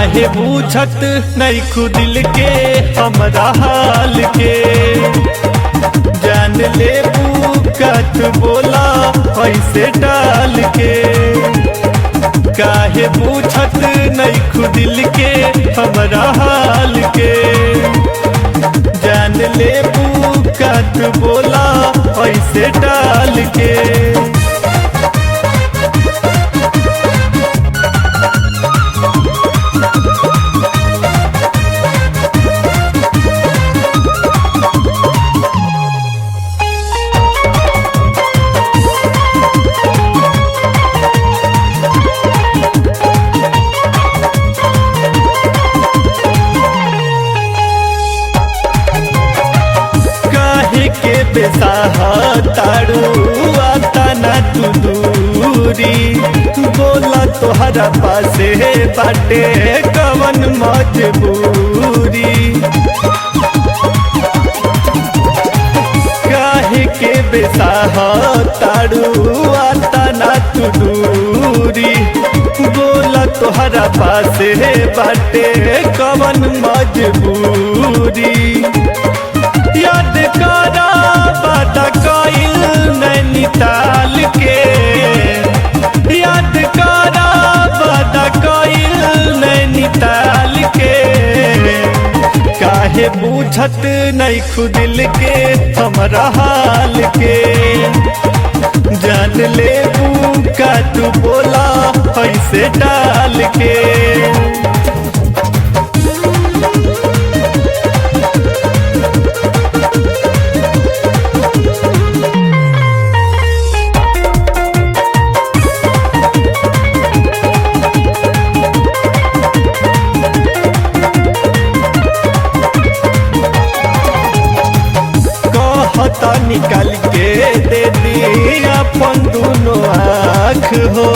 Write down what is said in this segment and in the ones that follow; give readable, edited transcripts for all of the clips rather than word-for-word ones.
काहे बूझत नहीं खुदिल के हमरा हाल के। जान ले कत बोला ऐसे डाल के। काहे बूझत नहीं खुदिल के हमरा हाल के। जान ले कत बोला ऐसे डाल के। के बेसहातारू आता ना तू दूरी। बोला तोहरा पासे बाटे कवन मजबूरी। काहे के बेसहातारू आता ना तू दूरी। बोला तोहरा पासे बाटे कवन मजबूरी। याद करा बाटा कइल नैनीताल के। याद करा बाटा कइल नैनीताल के। काहे बूझत नहीं खुदिल के हमरा हाल के। जान ले का तू बोला ऐसे डाल के। कहता निकाल के दे दी अपन दोनों आँख हो।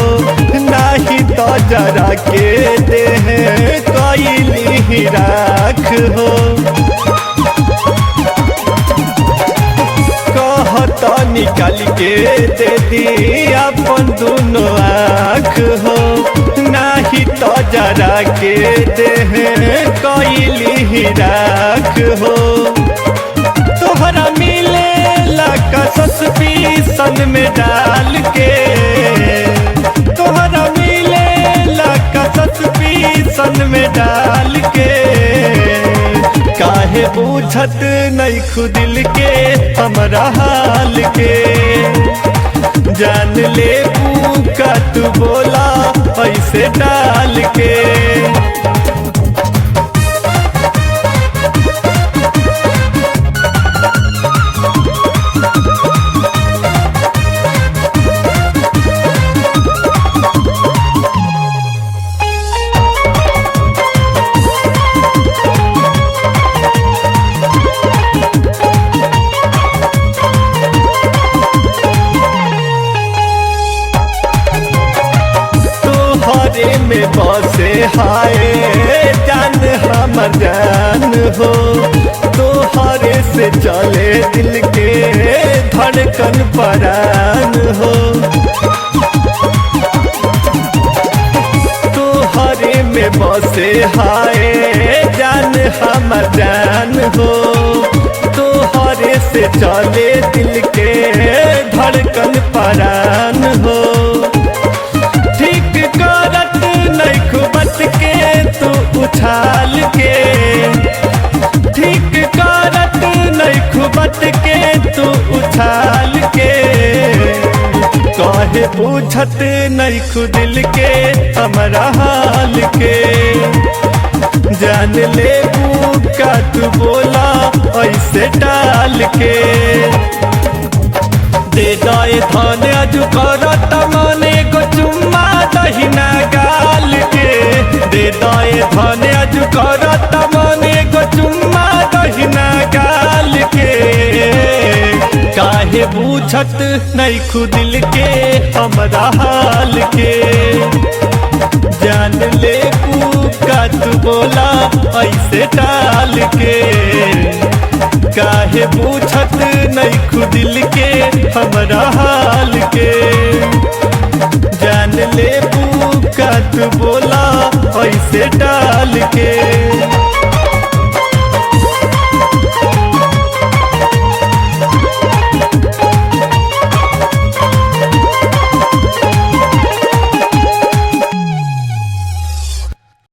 नाही तो जरा के दे कैली राख हो। कहता निकाल के दे दी अपन दोनों आँख हो। नाही तो जरा के दे कैली राख हो। तोहरा मिले का सस्पीसन में डाल के। तोहरा मिले का सस्पीसन में डाल के। काहे बूझत नहीं खुदिल के हमरा हाल के। जान ले का तू बोला ऐसे डाल के। तोहरे में बसे हाय जान हमर जान हो। तोहरे से चले दिल के धड़कन परान हो। तोहरे में बसे हाय जान हमर जान हो। तोहरे से चले दिल के धड़कन परान हो। ठीक करत नहीं खुबत के तू उछाल के। ठीक करत नहीं खुबत के तू उछाल के। काहे पूछत नहीं खुदिल के हमरा हाल के। जान ले का तू बोला ऐसे डाल के। दे दाए थाने अजू करत मने को चुम्मा दहिना गाल के। दे दाए थाने अजू करत मने को चुम्मा दहिना गाल के। काहे बूझत नहीं खुदिल के हमरा हाल के। जान ले का तू बोला ऐसे डाल के। काहे पूछत नहीं खुदिल के हमरा हाल के। जान ले का तू बोला